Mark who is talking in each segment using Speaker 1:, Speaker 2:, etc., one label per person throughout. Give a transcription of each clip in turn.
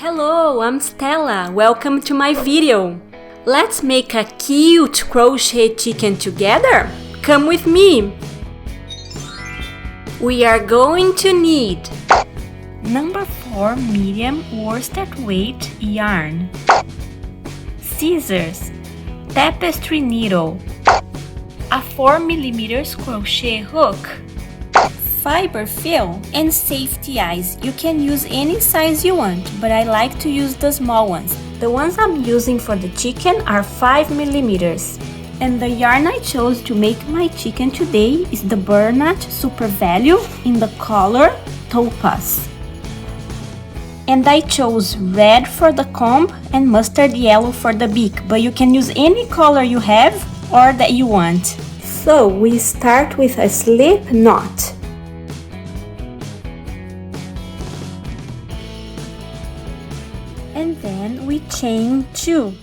Speaker 1: Hello, I'm Stella. Welcome to my video. Let's make a cute crochet chicken together. Come with me. We are going to need number 4 medium worsted weight yarn, scissors, tapestry needle, a 4mm crochet hook, fiber fill, and safety eyes. You can use any size you want, but I like to use the small ones. The ones I'm using for the chicken are 5mm. And the yarn I chose to make my chicken today is the Bernat Super Value in the color Topaz. And I chose red for the comb and mustard yellow for the beak, but you can use any color you have or that you want. So we start with a slip knot. And then we chain 2.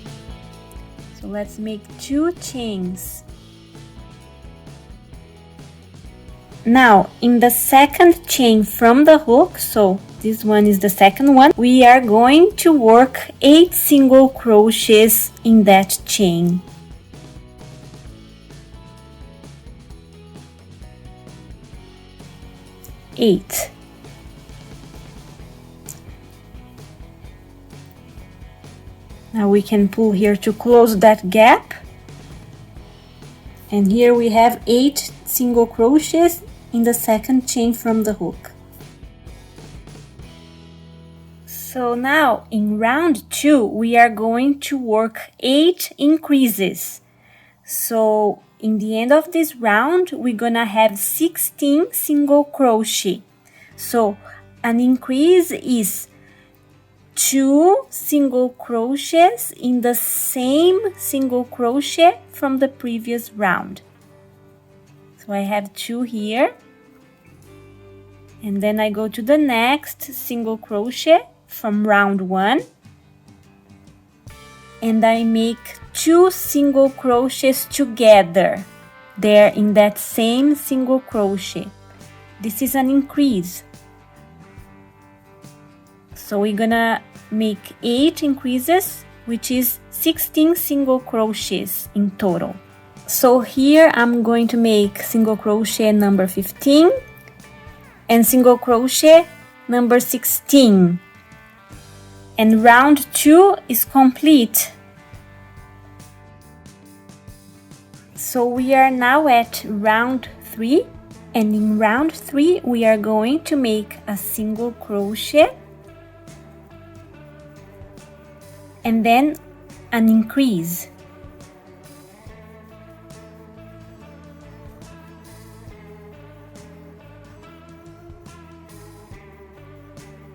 Speaker 1: So let's make 2 chains. Now in the second chain from the hook, so this one is the second one, we are going to work 8 single crochets in that chain. Eight. Now we can pull here to close that gap. And here we have 8 single crochets in the second chain from the hook. So now in round 2 we are going to work 8 increases. So in the end of this round we're gonna have 16 single crochet. So an increase is 2 single crochets in the same single crochet from the previous round. So I have 2 here, and then I go to the next single crochet from round 1, and I make 2 single crochets together there in that same single crochet. This is an increase. So we're gonna make 8 increases, which is 16 single crochets in total. So here I'm going to make single crochet number 15 and single crochet number 16. And round 2 is complete. So we are now at round 3, and in round 3 we are going to make a single crochet and then an increase.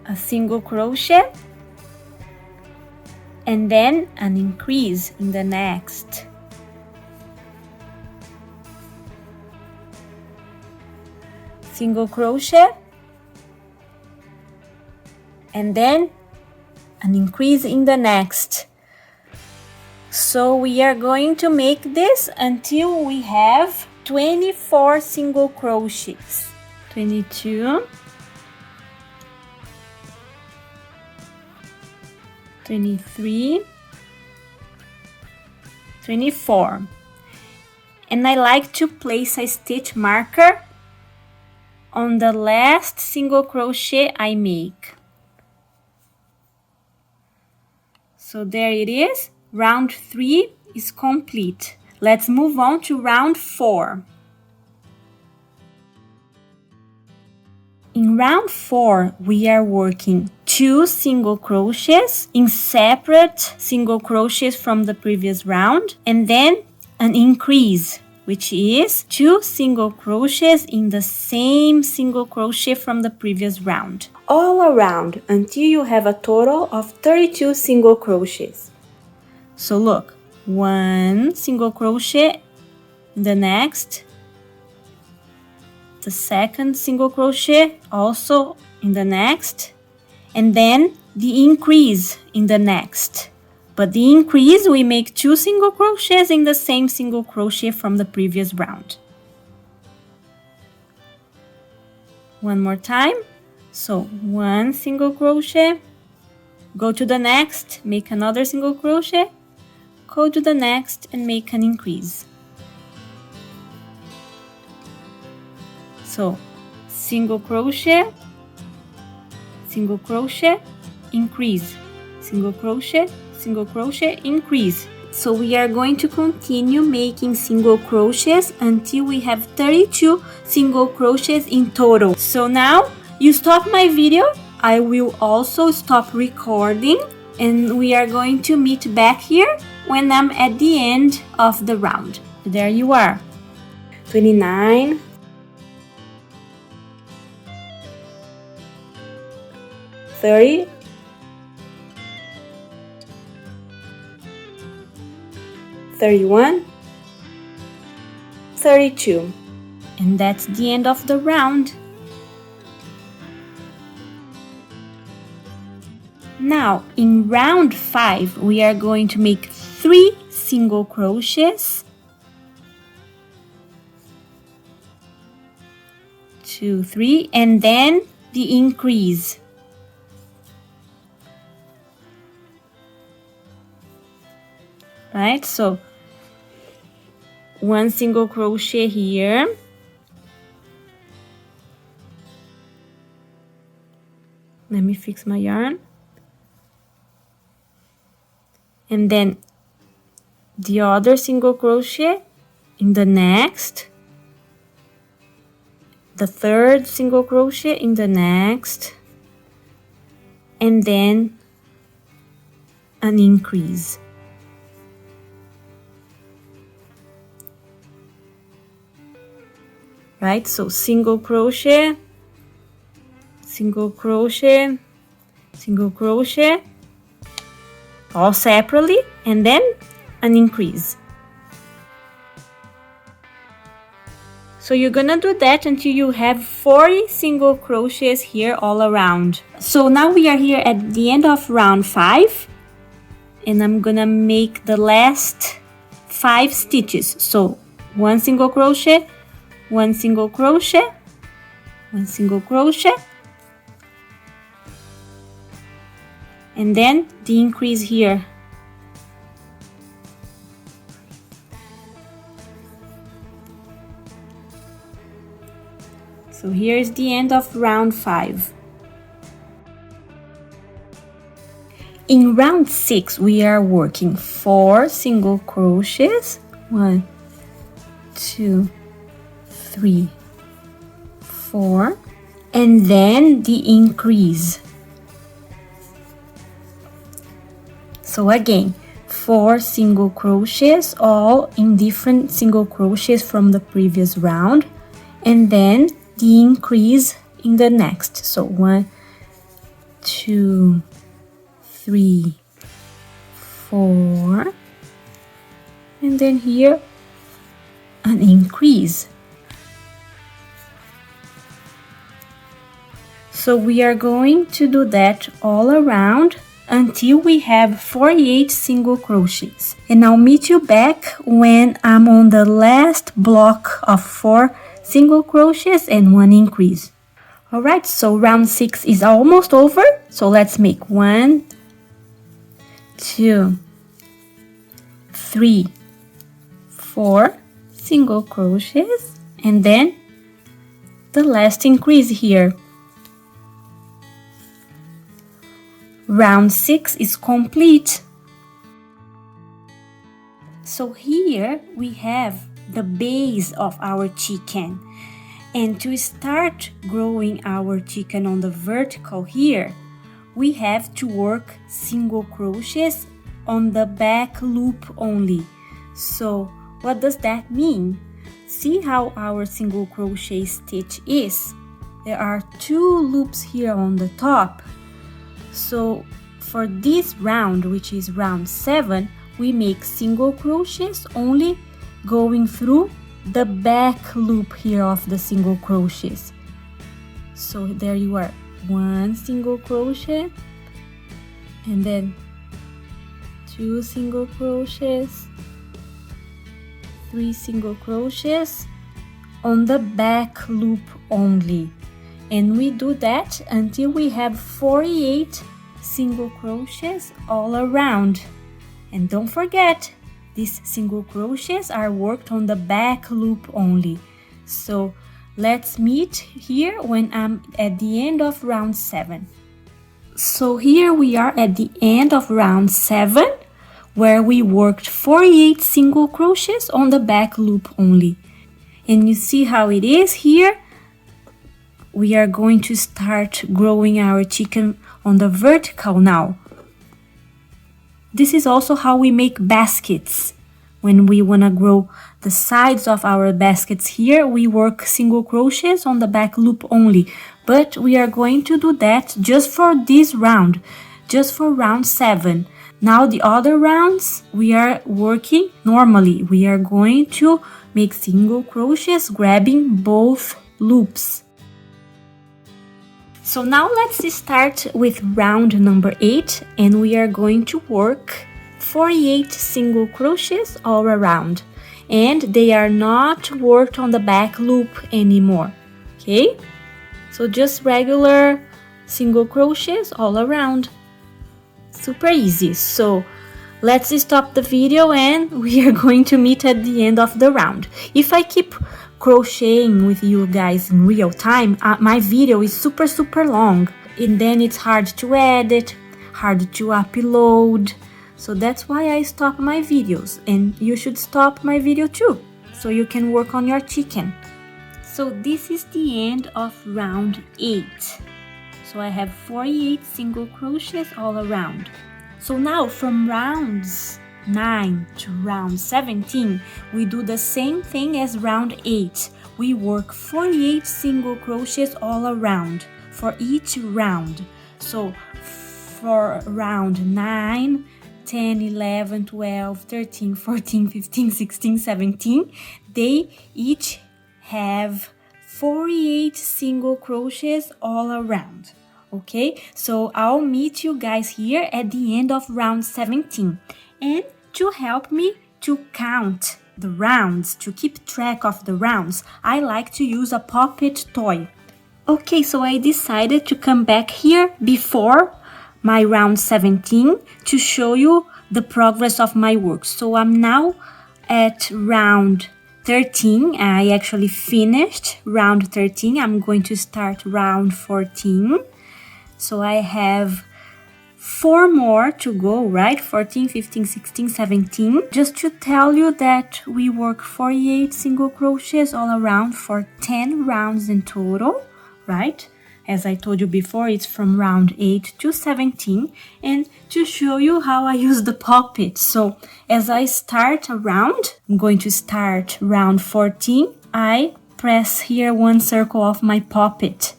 Speaker 1: A single crochet and then an increase in the next. Single crochet and then an increase in the next. So we are going to make this until we have 24 single crochets. 22, 23, 24. And I like to place a stitch marker on the last single crochet I make. So there it is. Round 3 is complete. Let's move on to round 4. In round 4, we are working 2 single crochets in separate single crochets from the previous round, and then an increase, which is 2 single crochets in the same single crochet from the previous round. All around until you have a total of 32 single crochets. So look, 1 single crochet in the next, the second single crochet also in the next, and then the increase in the next. But the increase, we make 2 single crochets in the same single crochet from the previous round. One more time. So 1 single crochet go to the next, make another single crochet, go to the next and make an increase. So single crochet, increase, single crochet, increase. So we are going to continue making single crochets until we have 32 single crochets in total. So now you stop my video, I will also stop recording, and we are going to meet back here when I'm at the end of the round. There you are. 29, 30, 31, 32, and that's the end of the round. Now in round 5 we are going to make 3 single crochets, 2, 3, and then the increase. Right, so 1 single crochet here, let me fix my yarn, and then the other single crochet in the next, the third single crochet in the next, and then an increase. Right, so single crochet, single crochet, single crochet, all separately, and then an increase. So you're gonna do that until you have 40 single crochets here all around. So now we are here at the end of round 5, and I'm gonna make the last 5 stitches. So 1 single crochet, 1 single crochet, 1 single crochet, and then the increase here. So here is the end of round 5. In round 6 we are working 4 single crochets, 1, 2, 3, 4, and then the increase. So again, 4 single crochets, all in different single crochets from the previous round, and then the increase in the next. So 1, 2, 3, 4, and then here an increase. So we are going to do that all around until we have 48 single crochets. And I'll meet you back when I'm on the last block of 4 single crochets and 1 increase. Alright, so round 6 is almost over. So let's make 1, 2, 3, 4 single crochets, and then the last increase here. Round 6 is complete. So here we have the base of our chicken, and to start growing our chicken on the vertical here, we have to work single crochets on the back loop only. So what does that mean? See how our single crochet stitch is? There are 2 loops here on the top. So for this round, which is round 7, we make single crochets only going through the back loop here of the single crochets. So there you are, 1 single crochet, and then 2 single crochets, 3 single crochets on the back loop only. And we do that until we have 48 single crochets all around. And don't forget, these single crochets are worked on the back loop only. So let's meet here when I'm at the end of round 7. So here we are at the end of round 7, where we worked 48 single crochets on the back loop only. And you see how it is here? We are going to start growing our chicken on the vertical now. This is also how we make baskets. When we want to grow the sides of our baskets here, we work single crochets on the back loop only. But we are going to do that just for this round, just for round 7. Now the other rounds, we are working normally. We are going to make single crochets grabbing both loops. So now let's start with round number 8, and we are going to work 48 single crochets all around. And they are not worked on the back loop anymore, okay? So just regular single crochets all around. Super easy. So let's stop the video and we are going to meet at the end of the round. If I keep crocheting with you guys in real time, my video is super long, and then it's hard to edit, hard to upload. So that's why I stop my videos, and you should stop my video too, so you can work on your chicken. So this is the end of round 8. So I have 48 single crochets all around. So now from rounds 9 to round 17, we do the same thing as round 8. We work 48 single crochets all around for each round. So for round 9, 10, 11, 12, 13, 14, 15, 16, 17, they each have 48 single crochets all around. Okay, so I'll meet you guys here at the end of round 17. And to help me to count the rounds, to keep track of the rounds, I like to use a puppet toy. Okay, so I decided to come back here before my round 17 to show you the progress of my work. So I'm now at round 13. I actually finished round 13. I'm going to start round 14. So I have 4 more to go, right? 14, 15, 16, 17. Just to tell you that we work 48 single crochets all around for 10 rounds in total, right? As I told you before, it's from round 8 to 17. And to show you how I use the puppet. So as I start a round, I'm going to start round 14. I press here one circle of my puppet,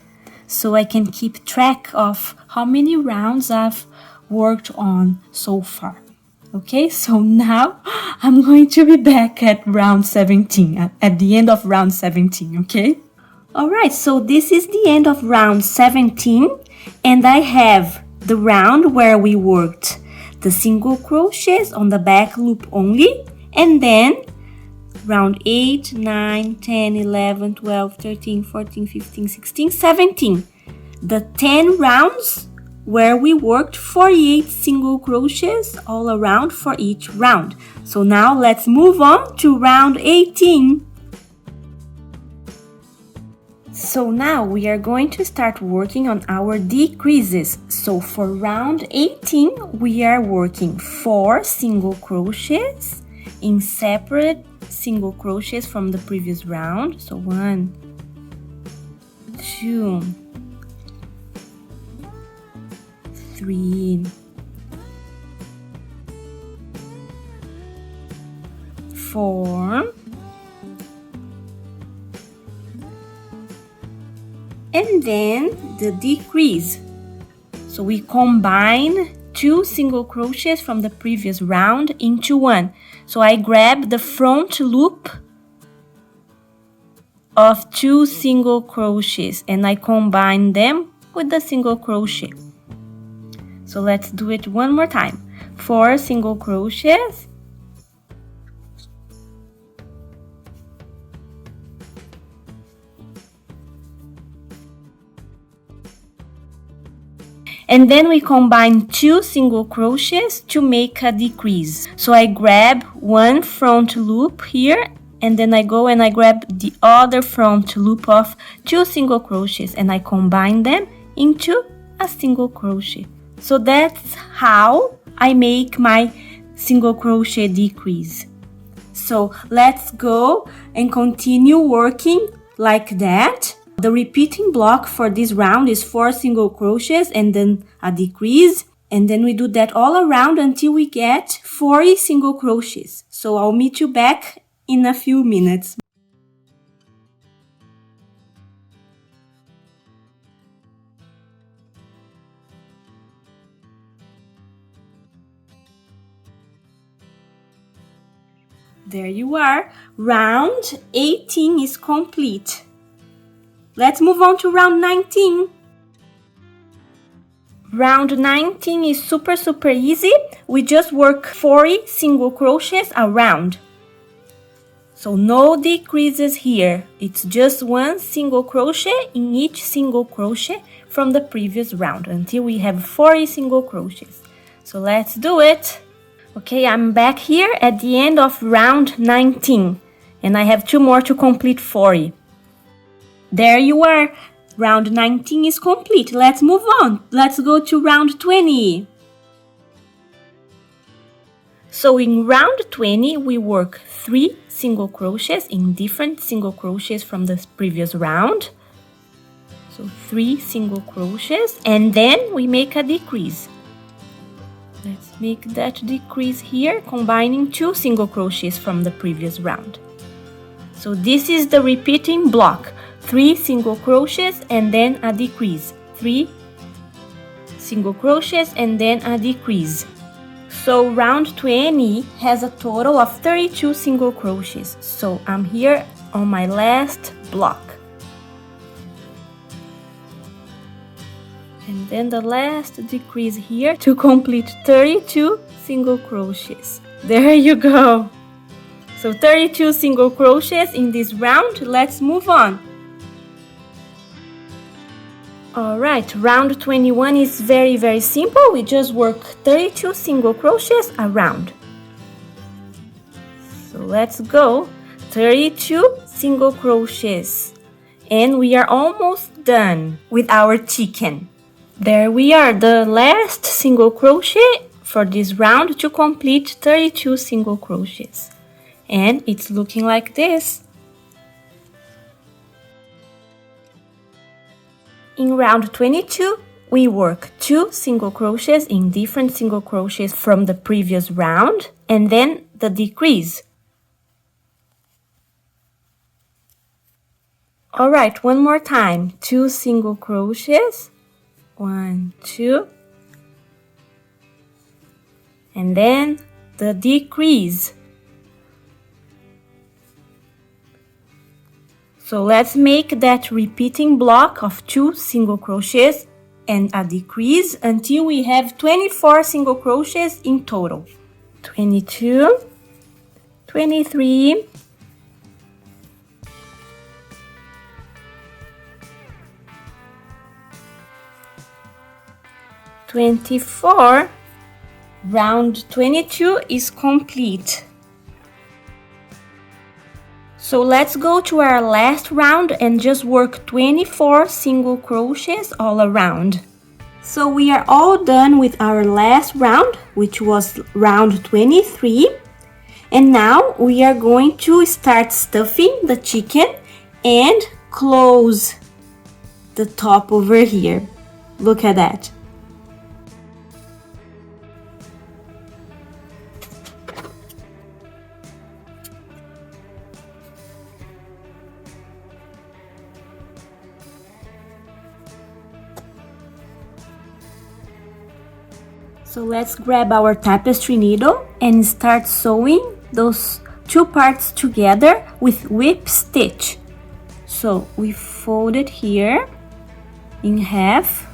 Speaker 1: so I can keep track of how many rounds I've worked on so far. Okay, so now I'm going to be back at round 17, at the end of round 17, okay? Alright, so this is the end of round 17, and I have the round where we worked the single crochets on the back loop only, and then round 8, 9, 10, 11, 12, 13, 14, 15, 16, 17. The 10 rounds where we worked 48 single crochets all around for each round. So now let's move on to round 18. So now we are going to start working on our decreases. So for round 18, we are working 4 single crochets in separate single crochets from the previous round. So 1, 2, 3, 4, and then the decrease. So we combine 2 single crochets from the previous round into 1. So I grab the front loop of 2 single crochets and I combine them with the single crochet. So let's do it one more time. 4 single crochets, And then we combine 2 single crochets to make a decrease. So I grab one front loop here, and then I go and I grab the other front loop of 2 single crochets and I combine them into a single crochet. So that's how I make my single crochet decrease. So let's go and continue working like that. The repeating block for this round is 4 single crochets and then a decrease. And then we do that all around until we get 40 single crochets. So I'll meet you back in a few minutes. There you are. Round 18 is complete. Let's move on to round 19. Round 19 is super easy. We just work 40 single crochets around. So no decreases here. It's just 1 single crochet in each single crochet from the previous round until we have 40 single crochets. So let's do it. Okay, I'm back here at the end of round 19 and I have 2 more to complete 40. There you are. Round 19 is complete. Let's move on. Let's go to round 20. So in round 20, we work 3 single crochets in different single crochets from the previous round. So 3 single crochets and then we make a decrease. Let's make that decrease here, combining 2 single crochets from the previous round. So this is the repeating block. 3 single crochets and then a decrease. 3 single crochets and then a decrease. So round 20 has a total of 32 single crochets. So I'm here on my last block. And then the last decrease here to complete 32 single crochets. There you go. So 32 single crochets in this round. Let's move on. Alright, round 21 is very simple. We just work 32 single crochets around. So let's go. 32 single crochets. And we are almost done with our chicken. There we are, the last single crochet for this round to complete 32 single crochets. And it's looking like this. In round 22, we work 2 single crochets in different single crochets from the previous round and then the decrease. Alright, one more time. 2 single crochets. 1, 2. And then the decrease. So let's make that repeating block of 2 single crochets and a decrease until we have 24 single crochets in total. 22, 23, 24. Round 22 is complete. So let's go to our last round and just work 24 single crochets all around. So we are all done with our last round, which was round 23. And now we are going to start stuffing the chicken and close the top over here. Look at that. So let's grab our tapestry needle and start sewing those 2 parts together with whip stitch. So we fold it here in half.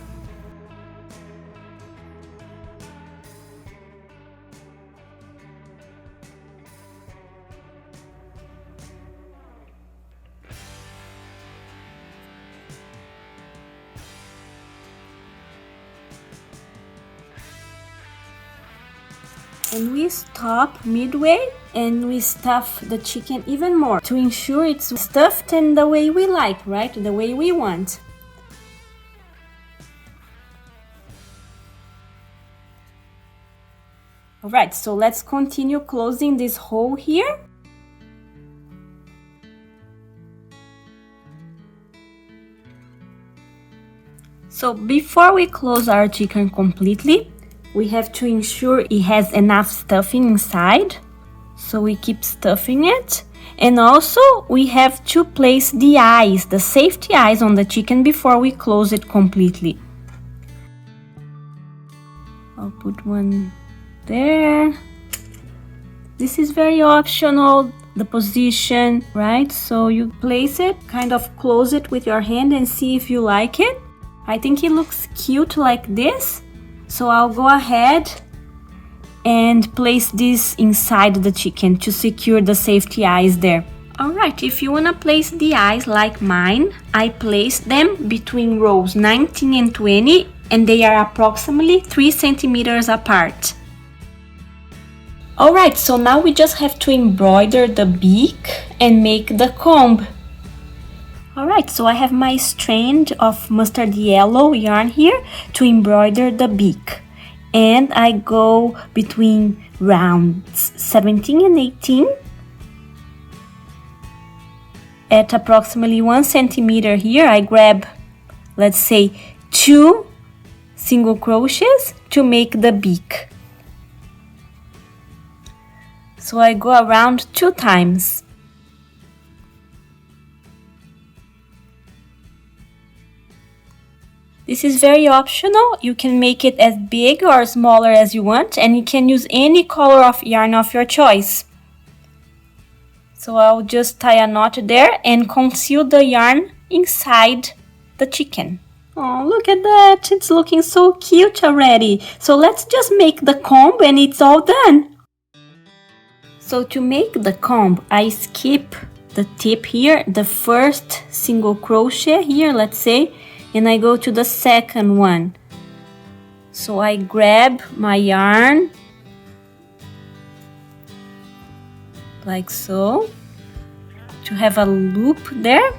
Speaker 1: And we stop midway and we stuff the chicken even more to ensure it's stuffed in the way we like, right? The way we want. Alright, so let's continue closing this hole here. So before we close our chicken completely, we have to ensure it has enough stuffing inside. So we keep stuffing it. And also we have to place the eyes, the safety eyes on the chicken before we close it completely. I'll put one there. This is very optional, the position, right? So you place it, kind of close it with your hand and see if you like it. I think it looks cute like this. So I'll go ahead and place this inside the chicken to secure the safety eyes there. Alright, if you wanna place the eyes like mine, I place them between rows 19 and 20 and they are approximately 3 centimeters apart. Alright, so now we just have to embroider the beak and make the comb. Alright, so I have my strand of mustard yellow yarn here to embroider the beak. And I go between rounds 17 and 18 at approximately 1 centimeter here. I grab, let's say, 2 single crochets to make the beak. So I go around 2 times. This is very optional. You can make it as big or smaller as you want, and you can use any color of yarn of your choice. So I'll just tie a knot there and conceal the yarn inside the chicken. Oh, look at that! It's looking so cute already. So let's just make the comb and it's all done. So to make the comb, I skip the tip here, the first single crochet here, let's say, and I go to the second one. So I grab my yarn like so to have a loop there.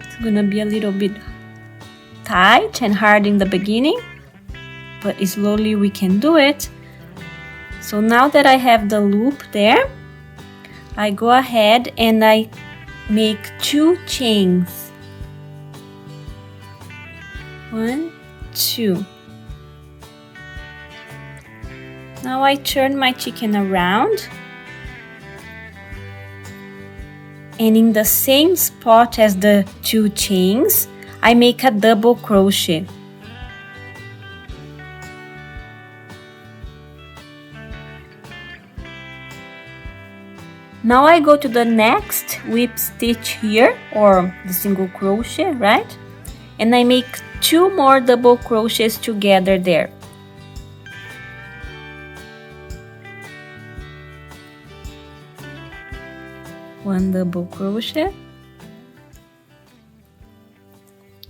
Speaker 1: It's gonna be a little bit tight and hard in the beginning, but slowly we can do it. So now that I have the loop there, I go ahead and I make 2 chains. 1, 2. Now I turn my chicken around and in the same spot as the 2 chains, I make a double crochet. Now I go to the next whip stitch here, or the single crochet, right? And I make 2 more double crochets together there. One double crochet,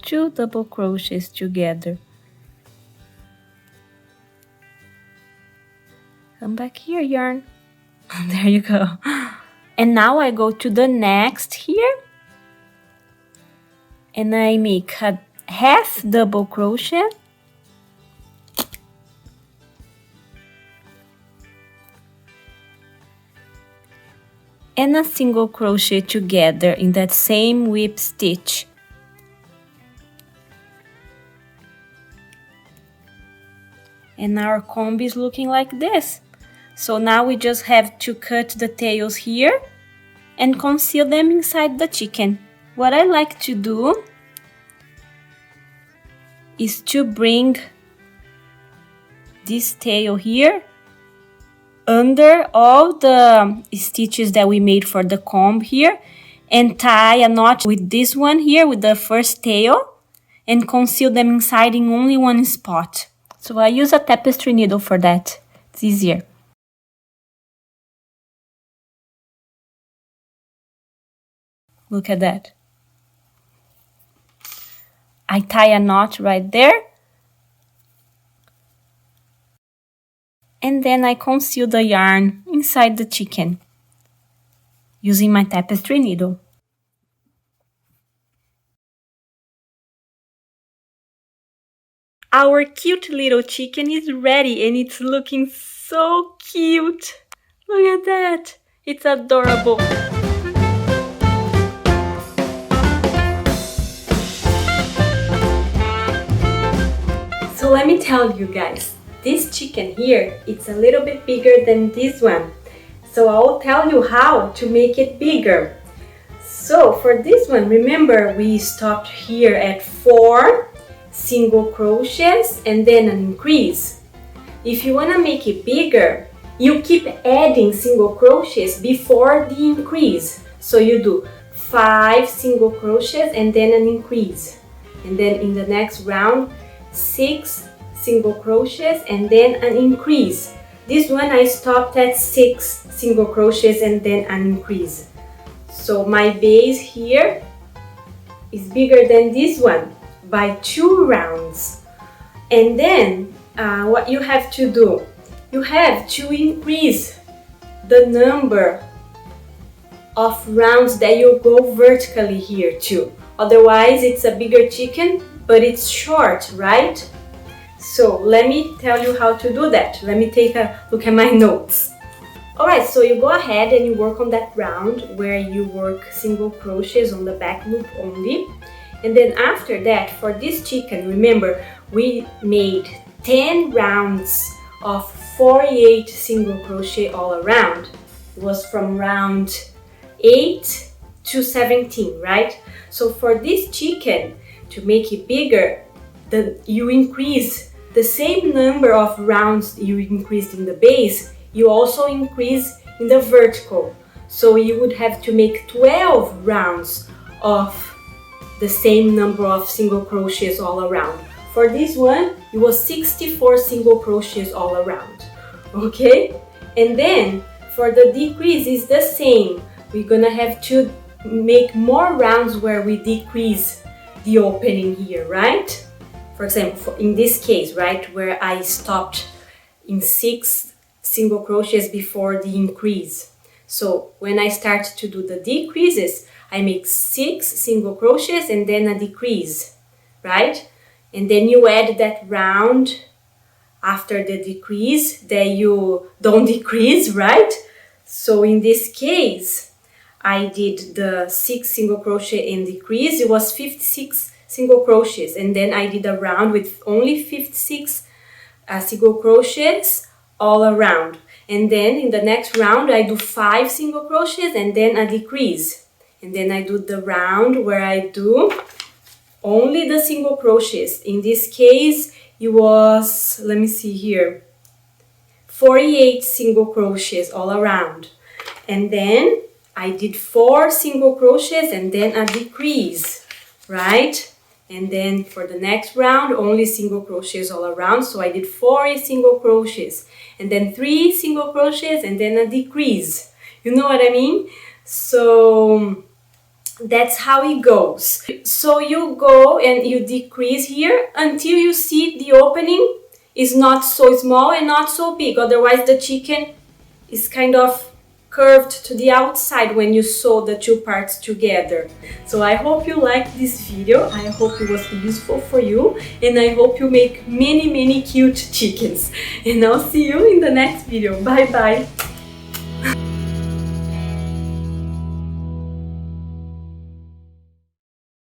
Speaker 1: 2 double crochets together. Come back here, yarn. There you go. And now I go to the next here and I make a half double crochet, and a single crochet together in that same whip stitch. And our comb is looking like this. So now we just have to cut the tails here and conceal them inside the chicken. What I like to do is to bring this tail here under all the stitches that we made for the comb here and tie a knot with this one here with the first tail and conceal them inside in only one spot. So I use a tapestry needle for that. It's easier. Look at that. I tie a knot right there. and then I conceal the yarn inside the chicken using my tapestry needle. Our cute little chicken is ready and it's looking so cute. Look at that. It's adorable. So let me tell you guys, this chicken here, it's a little bit bigger than this one. So I'll tell you how to make it bigger. So for this one, remember we stopped here at 4 single crochets and then an increase. If you want to make it bigger, you keep adding single crochets before the increase. So you do 5 single crochets and then an increase. And then in the next round, 6 single crochets and then an increase. This one I stopped at 6 single crochets and then an increase. So my base here is bigger than this one by 2 rounds. And then what you have to do, you have to increase the number of rounds that you go vertically here too. Otherwise it's a bigger chicken, but it's short, right? So let me tell you how to do that. Let me take a look at my notes. Alright, so you go ahead and you work on that round where you work single crochets on the back loop only. And then after that, for this chicken, remember we made 10 rounds of 48 single crochet all around. It was from round 8 to 17, right? So for this chicken, to make it bigger, you increase the same number of rounds you increased in the base, you also increase in the vertical. So you would have to make 12 rounds of the same number of single crochets all around. For this one, it was 64 single crochets all around. Okay? And then for the decrease is the same. We're gonna have to make more rounds where we decrease the opening here, right? For example, in this case, right, where I stopped in 6 single crochets before the increase. So when I start to do the decreases, I make 6 single crochets and then a decrease, right? And then you add that round after the decrease that you don't decrease, right? So in this case, I did the 6 single crochet and decrease. It was 56 single crochets, and then I did a round with only 56 single crochets all around. And then in the next round I do 5 single crochets and then a decrease. And then I do the round where I do only the single crochets. In this case it was, let me see here, 48 single crochets all around. And then I did 4 single crochets and then a decrease, right? And then for the next round, only single crochets all around. So I did 4 single crochets and then 3 single crochets and then a decrease. You know what I mean? So that's how it goes. So you go and you decrease here until you see the opening is not so small and not so big. Otherwise the chicken is kind of curved to the outside when you sew the 2 parts together. So I hope you liked this video. I hope it was useful for you, and I hope you make many cute chickens. And I'll see you in the next video. Bye bye.